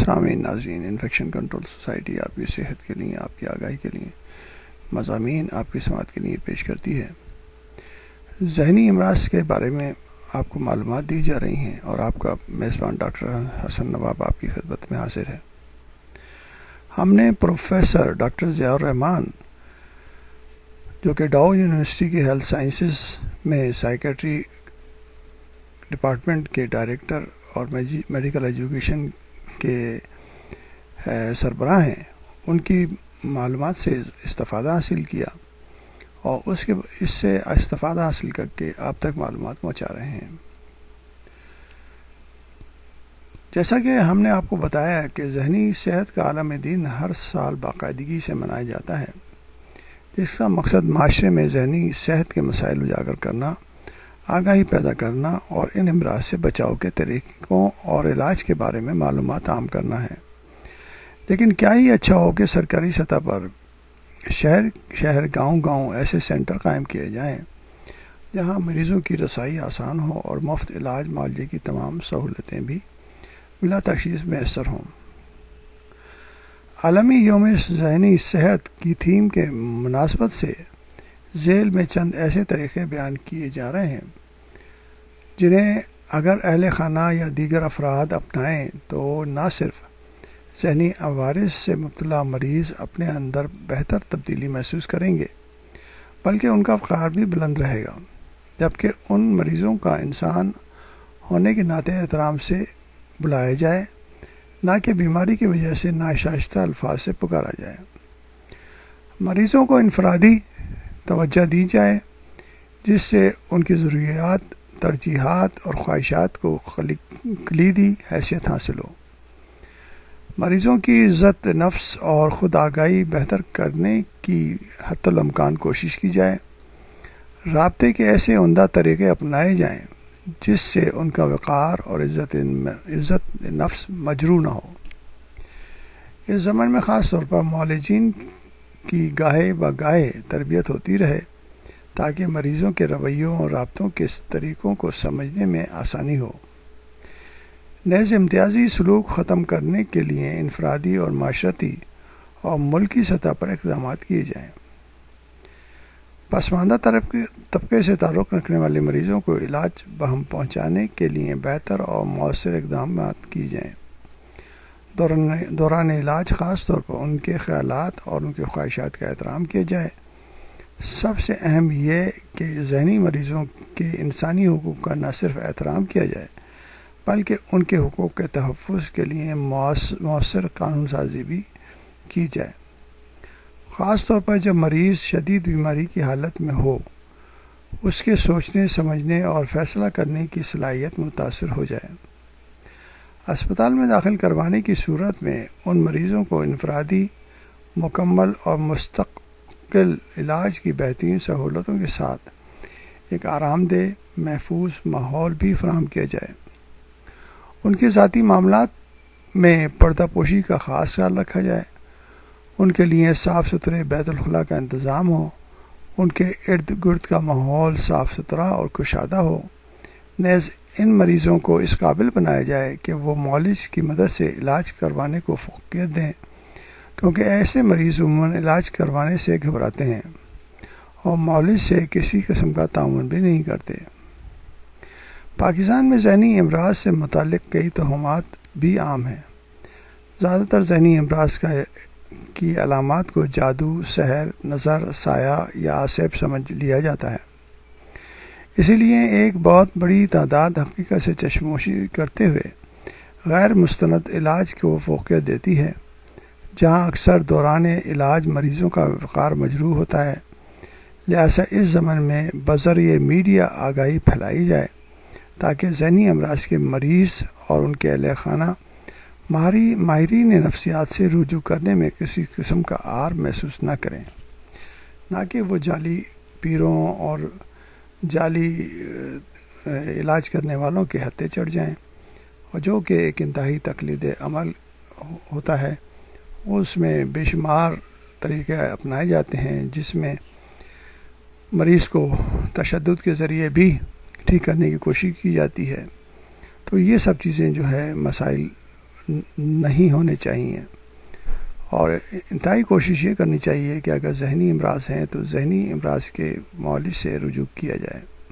سامعین ناظرین، infection control society آپ کی صحت کے لیے، آپ کی آگاہی کے لیے مضامین آپ کی سماعت کے لیے پیش کرتی ہے۔ ذہنی امراض کے بارے میں آپ کو معلومات دی جا رہی ہیں اور آپ کا میزبان ڈاکٹر حسن نواب آپ کی خدمت میں حاضر ہے۔ ہم نے پروفیسر ڈاکٹر ضیاء الرحمان، جو کہ ڈاؤ یونیورسٹی کی ہیلتھ سائنسز میں سائیکیٹری ڈپارٹمنٹ کے ڈائریکٹر اور میڈیکل ایجوکیشن کے سربراہ ہیں، ان کی معلومات سے استفادہ حاصل کیا اور اس سے استفادہ حاصل کر کے آپ تک معلومات پہنچا رہے ہیں۔ جیسا کہ ہم نے آپ کو بتایا کہ ذہنی صحت کا عالمی دن ہر سال باقاعدگی سے منایا جاتا ہے، جس کا مقصد معاشرے میں ذہنی صحت کے مسائل اجاگر کرنا، آگاہی پیدا کرنا اور ان امراض سے بچاؤ کے طریقوں اور علاج کے بارے میں معلومات عام کرنا ہے۔ لیکن کیا ہی اچھا ہو کہ سرکاری سطح پر شہر گاؤں ایسے سینٹر قائم کیے جائیں جہاں مریضوں کی رسائی آسان ہو اور مفت علاج معالجے کی تمام سہولتیں بھی بلا تشخیص میسر ہوں۔ عالمی یوم ذہنی صحت کی تھیم کے مناسبت سے ذیل میں چند ایسے طریقے بیان کیے جا رہے ہیں جنہیں اگر اہل خانہ یا دیگر افراد اپنائیں تو نہ صرف ذہنی عوارض سے مبتلا مریض اپنے اندر بہتر تبدیلی محسوس کریں گے، بلکہ ان کا وقار بھی بلند رہے گا، جبکہ ان مریضوں کا انسان ہونے کے ناطے احترام سے بلایا جائے، نہ کہ بیماری کی وجہ سے ناشائستہ الفاظ سے پکارا جائے۔ مریضوں کو انفرادی توجہ دی جائے جس سے ان کی ضروریات، ترجیحات اور خواہشات کو کلیدی حیثیت حاصل ہو۔ مریضوں کی عزت نفس اور خود آگاہی بہتر کرنے کی حتی الامکان کوشش کی جائے۔ رابطے کے ایسے عمدہ طریقے اپنائے جائیں جس سے ان کا وقار اور عزت نفس مجروح نہ ہو۔ اس زمن میں خاص طور پر معالجین کی گاہے بگاہے تربیت ہوتی رہے تاکہ مریضوں کے رویوں اور رابطوں کے طریقوں کو سمجھنے میں آسانی ہو۔ نیز امتیازی سلوک ختم کرنے کے لیے انفرادی اور معاشرتی اور ملکی سطح پر اقدامات کیے جائیں۔ پسماندہ طبقے سے تعلق رکھنے والے مریضوں کو علاج بہم پہنچانے کے لیے بہتر اور مؤثر اقدامات کیے جائیں۔ دوران علاج خاص طور پر ان کے خیالات اور ان کے خواہشات کا احترام کیا جائے۔ سب سے اہم یہ کہ ذہنی مریضوں کے انسانی حقوق کا نہ صرف احترام کیا جائے بلکہ ان کے حقوق کے تحفظ کے لیے مؤثر قانون سازی بھی کی جائے، خاص طور پر جب مریض شدید بیماری کی حالت میں ہو، اس کے سوچنے، سمجھنے اور فیصلہ کرنے کی صلاحیت متاثر ہو جائے۔ اسپتال میں داخل کروانے کی صورت میں ان مریضوں کو انفرادی، مکمل اور مستقل علاج کی بہترین سہولتوں کے ساتھ ایک آرام دہ، محفوظ ماحول بھی فراہم کیا جائے۔ ان کے ذاتی معاملات میں پردہ پوشی کا خاص خیال رکھا جائے، ان کے لیے صاف ستھرے بیت الخلاء کا انتظام ہو، ان کے ارد گرد کا ماحول صاف ستھرا اور کشادہ ہو۔ نیز ان مریضوں کو اس قابل بنایا جائے کہ وہ معالج کی مدد سے علاج کروانے کو فوقیت دیں، کیونکہ ایسے مریض عموماً علاج کروانے سے گھبراتے ہیں اور معالج سے کسی قسم کا تعاون بھی نہیں کرتے۔ پاکستان میں ذہنی امراض سے متعلق کئی توہمات بھی عام ہیں۔ زیادہ تر ذہنی امراض کی علامات کو جادو، سحر، نظر، سایہ یا عصب سمجھ لیا جاتا ہے۔ اسی لیے ایک بہت بڑی تعداد حقیقت سے چشموشی کرتے ہوئے غیر مستند علاج کو فوقیت دیتی ہے، جہاں اکثر دوران علاج مریضوں کا وقار مجروح ہوتا ہے۔ لہذا اس زمن میں بذریعہ میڈیا آگاہی پھیلائی جائے تاکہ ذہنی امراض کے مریض اور ان کے اہل خانہ ماہرین نفسیات سے رجوع کرنے میں کسی قسم کا عار محسوس نہ کریں، نہ کہ وہ جعلی پیروں اور جعلی علاج کرنے والوں کے ہتھے چڑھ جائیں، اور جو کہ ایک انتہائی تقلید عمل ہوتا ہے۔ اس میں بے شمار طریقے اپنائے جاتے ہیں جس میں مریض کو تشدد کے ذریعے بھی ٹھیک کرنے کی کوشش کی جاتی ہے۔ تو یہ سب چیزیں جو ہے مسائل نہیں ہونے چاہیے، اور انتہائی کوشش یہ کرنی چاہیے کہ اگر ذہنی امراض ہیں تو ذہنی امراض کے معالج سے رجوع کیا جائے۔